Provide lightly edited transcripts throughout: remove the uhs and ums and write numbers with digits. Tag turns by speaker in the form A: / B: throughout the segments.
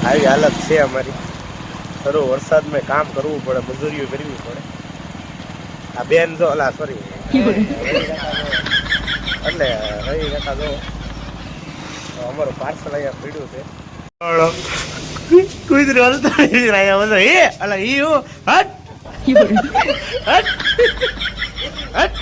A: આવી હાલત છે અમારી. સરો વરસાદમાં કામ કરવું પડે, મજૂરીઓ કરવી પડે. આ બેન જો અલા સોરી એટલે રવિ કાકા જો અમારું પાર્સલ અહીંયા પડ્યું છે. કુદરી હલતા અહીંયા બધો એ અલા ઈ હો હટ હટ હટ.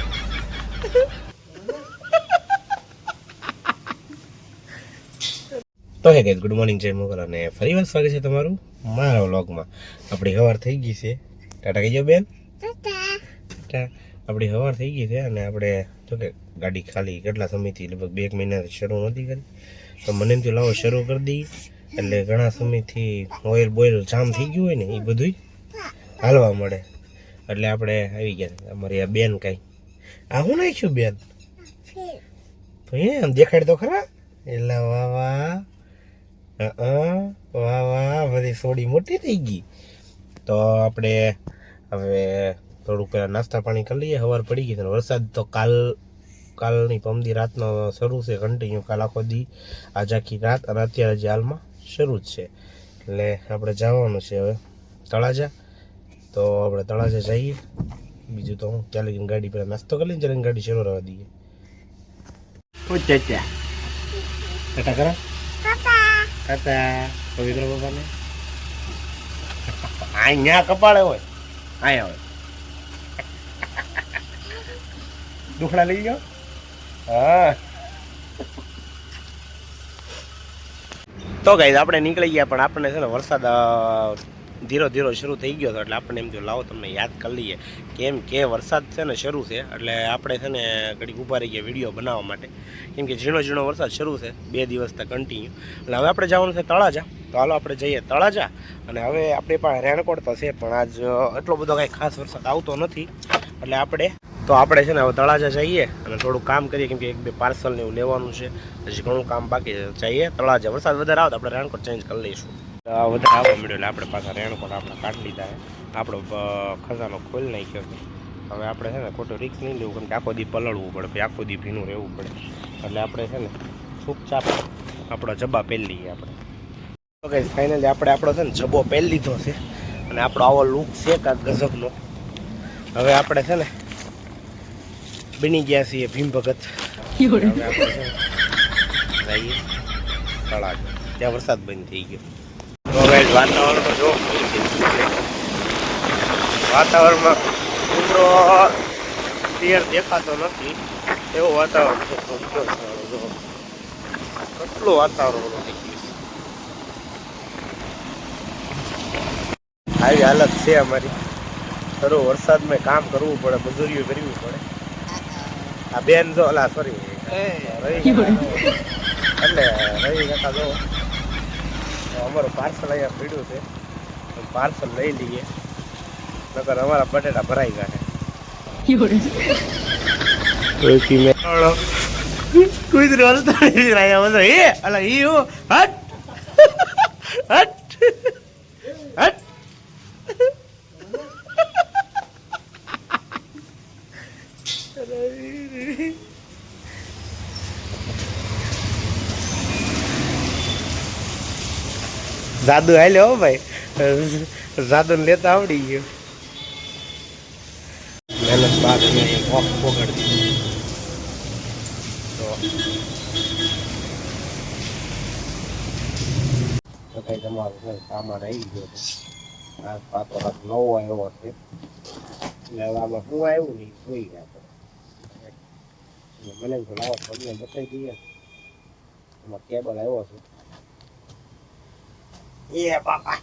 A: તો હે ગાઈસ, ગુડ મોર્નિંગ, જય મોગલ અને ફરી વાર સ્વાગત છે તમારું મારા વ્લોગમાં. આપણી સવાર થઈ ગઈ છે. ટાટા કહીજો બેન. ટાટા. આપણી સવાર થઈ ગઈ છે અને આપણે જો કે ગાડી ખાલી કેટલા સમયથી લગભગ 2 મહિનાથી શરૂ નથી કરી. તો મને એમ થયું લાવો શરૂ કરી દઈએ, એટલે ઘણા સમયથી ઓઇલ બોઇલ જામ થઈ ગયું હોય ને એ બધું હાલવા મળે. એટલે આપણે આવી ગયા. અમારી આ બેન કાંઈ આ હું નાખ્યું બેન તો એમ દેખાડ તો ખરા. એટલે વાહ વાહ વાહ વાહ, બધી સોડી મોટી થઈ ગઈ. તો આપણે હવે થોડુંક પહેલાં નાસ્તા પાણી કરી લઈએ. સવાર પડી ગઈ છે. વરસાદ તો કાલની પમદી રાતનો શરૂ છે કન્ટિન્યુ. કાલ આખો દી આજ આખી રાત અને અત્યારે જે હાલમાં શરૂ જ છે. એટલે આપણે જવાનું છે હવે તળાજા. તો આપણે તળાજા જઈએ. બીજું તો હું ત્યાં લઈને ગાડી પહેલાં નાસ્તો કરી લઈને ત્યારે ગાડી શરૂ રહેવા દઈએ. ટાટા કરા ટાટા પવિત્ર બાબાને અહીંયા કપાળે હોય અહીંયા હોય. દુખડા લઈ ગયો. હા તો ગાઈસ આપણે નીકળી ગયા, પણ આપણને છે ને વરસાદ ધીરો ધીરો શરૂ થઈ ગયો હતો. એટલે આપણને એમ થયું લાવો તમને યાદ કરી લઈએ, કેમ કે વરસાદ છે ને શરૂ છે. એટલે આપણે છે ને ઘડીક ઊભા રહી ગયા વિડીયો બનાવવા માટે, કેમ કે ઝીણો ઝીણો વરસાદ શરૂ છે 2 દિવસથી કન્ટિન્યુ. એટલે હવે આપણે જવાનું છે તળાજા. તો હાલો આપણે જઈએ તળાજા. અને હવે આપણી પાસે રેણકોટ તો છે, પણ આજ એટલો બધો કાંઈ ખાસ વરસાદ આવતો નથી. એટલે આપણે છે ને હવે તળાજા જઈએ અને થોડું કામ કરીએ, કેમ કે 1-2 પાર્સલ ને એવું લેવાનું છે. હજી ઘણું કામ બાકી છે. જઈએ તળાજા. વરસાદ વધારે આવે તો આપણે રેણકોટ ચેન્જ કરી લઈશું. વધારે આવવા મળ્યો એટલે આપણે પાછા રેણકોટ આપણે કાઢી લીધા છે. આપણો ખજાનો ખોલી નાખ્યો છે. હવે આપણે છે ને ખોટું રિસ્ક નહીં લેવું, કેમ કે આખો દી પલળવું પડે, પછી આખો દી ભીનું રહેવું પડે. એટલે આપણે છે ને ચૂપચાપ આપણો જબ્બા પહેરી લઈએ આપણે. તો કંઈ ફાઇનલી આપણે આપણો છે ને જબ્બો પહેરી લીધો છે અને આપણો આવો લુક છે કાંક ગજબનો. હવે આપણે છે ને બની ગયા છીએ ભીમ ભગત. હવે આપણે છે ને જઈએ તળાજા. ત્યાં વરસાદ બંધ થઈ ગયો. તો ગાઈસ વાતાવરણમાં જો વાતાવરણમાં કુતરો ક્લિયર દેખાતો નથી એવું વાતાવરણ છે. કેટલું વાતાવરણ થઈ ગયું. આવી હાલત છે અમારી. સરો વરસાદમાં કામ કરવું પડે, મજૂરીઓ કરવી પડે. આ બેન જો અલા સોરી રવિ કાકા જો અમારું પાર્સલ અહીંયા પડ્યું છે. પાર્સલ લઈ લઈએ, નકર અમારા બટેટા ભરાઈ ગયા. કુદરી હલતા અહીંયા બધો એ અલા ઈ હો હટ હટ હટ. જાદુ હાલ્યો હો ભાઈ, જાદુ ને લેતા આવડી ગયો. મહેનત બાદ અહીંયા ઓફ પોગડી તો કઈ તમારું સામાન આવી ગયો છે. આ પાતો નવો આવ્યો છે. એટલે આમાં શું આવ્યું નહીં જોઈ ગયા. મને તો લાવો તમને બતાવી દઈએ. એમાં કેબલ આવ્યો છે. એ બાપા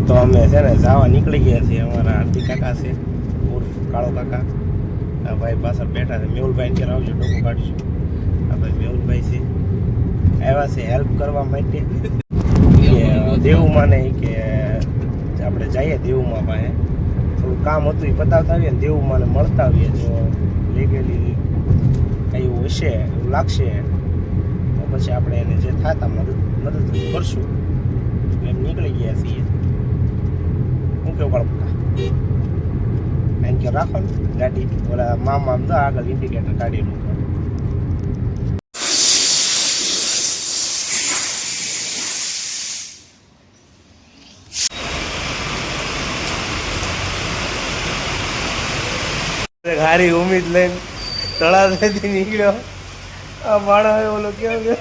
A: તો અમે છે ને જવા નીકળી ગયા છીએ. અમારા હાર્દિક કાકા છે, ઉર્ફ કાળો કાકા. આ ભાઈ પાછળ બેઠા છે. મેહુલભાઈ ને આવજો, ડોકો કાઢશું. આ ભાઈ મેહુલભાઈ છે, આવ્યા છે હેલ્પ કરવા માટે. દેવુમાં ને કે આપણે જઈએ દેવુમાં પાસે થોડું કામ હતું એ બતાવતા આવીએ ને દેવુમાં ને મળતા આવીએ. જો લીગેલી હશે એવું લાગશે તો પછી આપણે એને જે થતા મદદ કરશું એટલે એમ નીકળી ગયા છીએ. હું કેવું પપ્પા એમ કે રાખો ને ગાડી ઓલા મામા આમ તો આગળ ઇન્ડિકેટર કાઢી મૂકો. હારી ઉમીદ લઈને તળાવેથી નીકળ્યો. આ માણસ ઓલો કેવો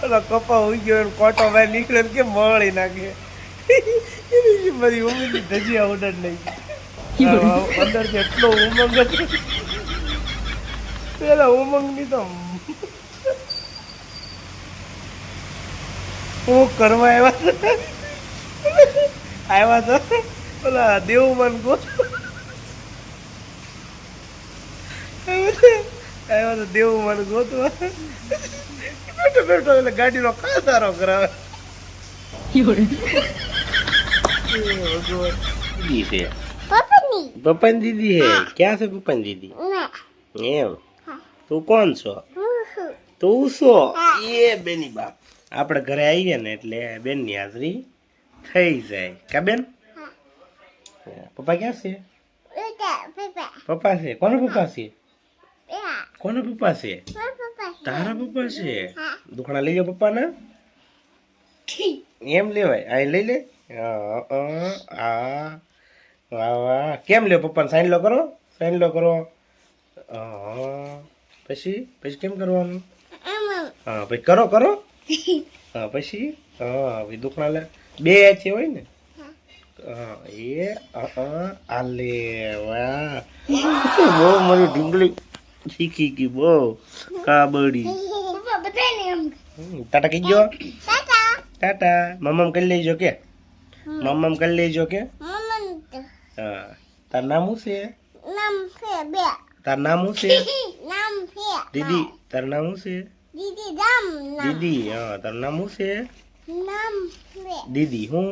A: ઓલો કપા ઉઈ ગયો કોટો ભાઈ નીકળ્યો કેમ મળી નાખે બધી ઉમીદ ધજીયા ઉડન નહીં અંદર એટલો ઉમંગ હતો પેલા ઉમંગ ની તો હું કરવા આવ્યા તો ઓલા દેવમન ગોત આવ્યા તો દેવમન ગોતવા બેઠો બેઠો એટલે ગાડીનો કાંતારો કરાવે. દીદી છે પપ્પાની દીદી હે. ક્યાં છે પપ્પાની દીદી? એમ તું કોણ છો? તું છો એ બેની બાપ. આપણે ઘરે આવીએ ને એટલે બેનની હાજરી થઈ જાય કા બેન? પપ્પા ક્યાં છે? પપ્પા છે. કોનો પપ્પા છે? કોનો પપ્પા છે? તારા પપ્પા છે. દુખણા લઈ જાઓ પપ્પાને. એમ લેવાય? આ લઈ લે. વાહ કેમ લ્યો પપ્પાને સાઈન લો કરો. સાઈન લો કરો. પછી પછી કેમ કરવાનું? હા પછી કરો કરો. હા પછી હા પછી દુખણા લે બે છે હોય ને. હા એ આલે વાહ બહુ મારી ઢીંગલી શીખી ગઈ બહુ કાબડી. ટાટા કહી ગયો. ટાટા મમ્મ કરી લેજો કે મમ્મ કરી લેજો કે. હા તાર નામ શું છે? તાર નામ શું છે? દીદી તાર નામ શું છે? દીદી હા તાર નામ શું છે? દીદી હું